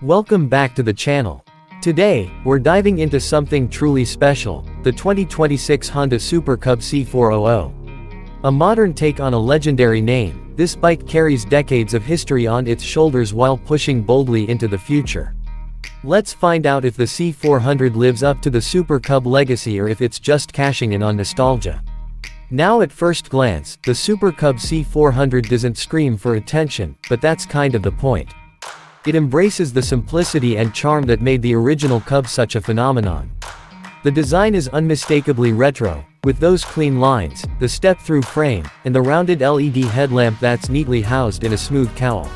Welcome back to the channel. Today, we're diving into something truly special, the 2026 Honda Super Cub C400. A modern take on a legendary name, this bike carries decades of history on its shoulders while pushing boldly into the future. Let's find out if the C400 lives up to the Super Cub legacy or if it's just cashing in on nostalgia. Now at first glance, the Super Cub C400 doesn't scream for attention, but that's kind of the point. It embraces the simplicity and charm that made the original Cub such a phenomenon. The design is unmistakably retro, with those clean lines, the step-through frame, and the rounded LED headlamp that's neatly housed in a smooth cowl.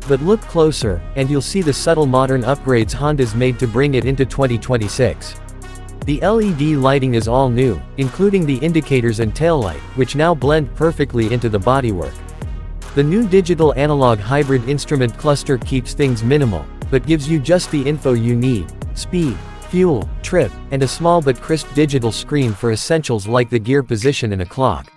But look closer, and you'll see the subtle modern upgrades Honda's made to bring it into 2026. The LED lighting is all new, including the indicators and taillight, which now blend perfectly into the bodywork. The new digital-analog hybrid instrument cluster keeps things minimal, but gives you just the info you need: speed, fuel, trip, and a small but crisp digital screen for essentials like the gear position and a clock.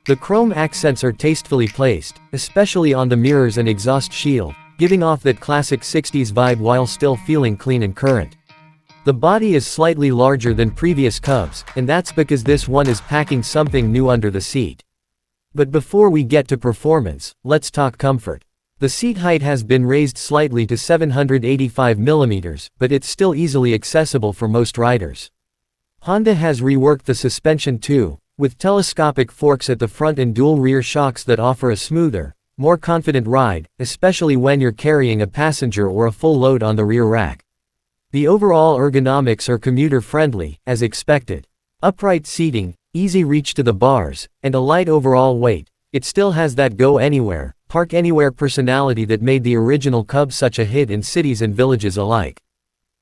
The chrome accents are tastefully placed, especially on the mirrors and exhaust shield, giving off that classic 60s vibe while still feeling clean and current. The body is slightly larger than previous Cubs, and that's because this one is packing something new under the seat. But before we get to performance, let's talk comfort. The seat height has been raised slightly to 785 mm, but it's still easily accessible for most riders. Honda has reworked the suspension too, with telescopic forks at the front and dual rear shocks that offer a smoother, more confident ride, especially when you're carrying a passenger or a full load on the rear rack. The overall ergonomics are commuter-friendly, as expected. Upright seating, easy reach to the bars, and a light overall weight, it still has that go-anywhere, park-anywhere personality that made the original Cub such a hit in cities and villages alike.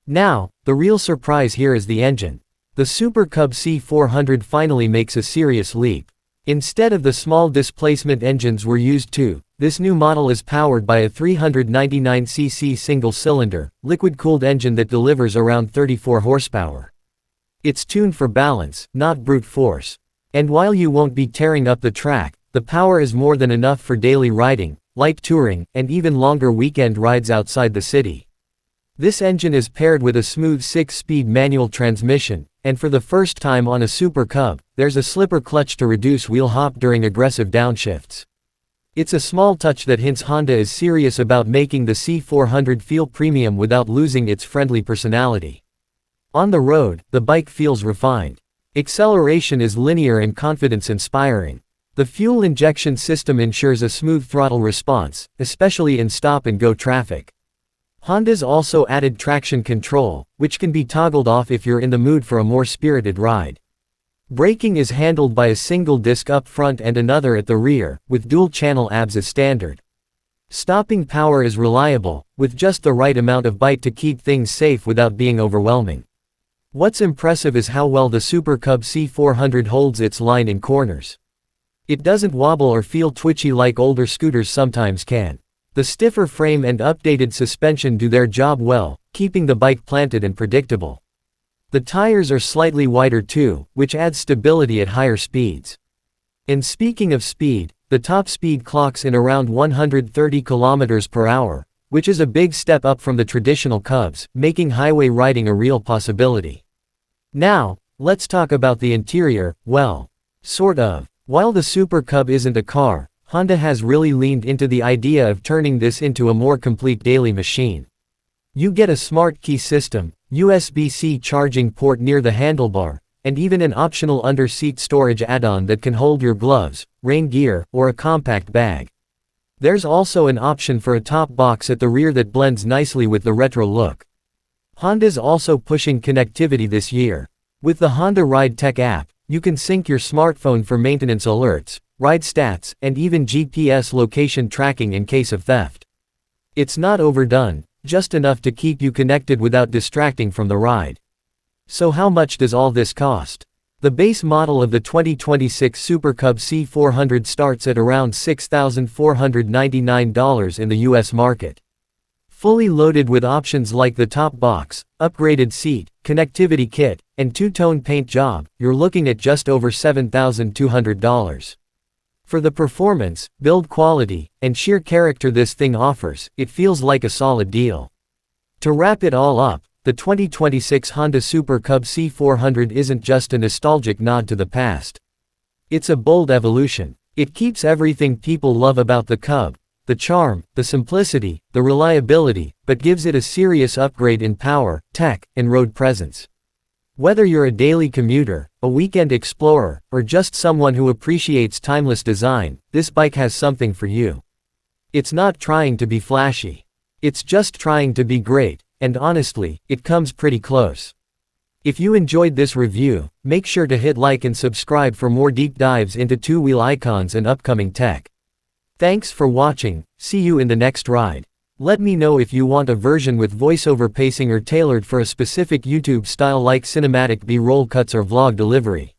Now, the real surprise here is the engine. The Super Cub C400 finally makes a serious leap. Instead of the small displacement engines we're used to, this new model is powered by a 399cc single-cylinder, liquid-cooled engine that delivers around 34 horsepower. It's tuned for balance, not brute force. And while you won't be tearing up the track, the power is more than enough for daily riding, light touring, and even longer weekend rides outside the city. This engine is paired with a smooth 6-speed manual transmission, and for the first time on a Super Cub, there's a slipper clutch to reduce wheel hop during aggressive downshifts. It's a small touch that hints Honda is serious about making the C400 feel premium without losing its friendly personality. On the road, the bike feels refined. Acceleration is linear and confidence-inspiring. The fuel injection system ensures a smooth throttle response, especially in stop-and-go traffic. Honda's also added traction control, which can be toggled off if you're in the mood for a more spirited ride. Braking is handled by a single disc up front and another at the rear, with dual-channel ABS as standard. Stopping power is reliable, with just the right amount of bite to keep things safe without being overwhelming. What's impressive is how well the Super Cub C400 holds its line in corners. It doesn't wobble or feel twitchy like older scooters sometimes can. The stiffer frame and updated suspension do their job well, keeping the bike planted and predictable. The tires are slightly wider too, which adds stability at higher speeds. And speaking of speed, the top speed clocks in around 130 km/h, which is a big step up from the traditional Cubs, making highway riding a real possibility. Now, let's talk about the interior. Well, sort of. While the Super Cub isn't a car, Honda has really leaned into the idea of turning this into a more complete daily machine. You get a smart key system, USB-C charging port near the handlebar, and even an optional under-seat storage add-on that can hold your gloves, rain gear, or a compact bag. There's also an option for a top box at the rear that blends nicely with the retro look. Honda's also pushing connectivity this year. With the Honda RideTech app, you can sync your smartphone for maintenance alerts, ride stats, and even GPS location tracking in case of theft. It's not overdone, just enough to keep you connected without distracting from the ride. So how much does all this cost? The base model of the 2026 Super Cub C400 starts at around $6,499 in the US market. Fully loaded with options like the top box, upgraded seat, connectivity kit, and two-tone paint job, you're looking at just over $7,200. For the performance, build quality, and sheer character this thing offers, it feels like a solid deal. To wrap it all up, the 2026 Honda Super Cub C400 isn't just a nostalgic nod to the past. It's a bold evolution. It keeps everything people love about the Cub, the charm, the simplicity, the reliability, but gives it a serious upgrade in power, tech, and road presence. Whether you're a daily commuter, a weekend explorer, or just someone who appreciates timeless design, this bike has something for you. It's not trying to be flashy. It's just trying to be great, and honestly, it comes pretty close. If you enjoyed this review, make sure to hit like and subscribe for more deep dives into two-wheel icons and upcoming tech. Thanks for watching, see you in the next ride. Let me know if you want a version with voiceover pacing or tailored for a specific YouTube style like cinematic B-roll cuts or vlog delivery.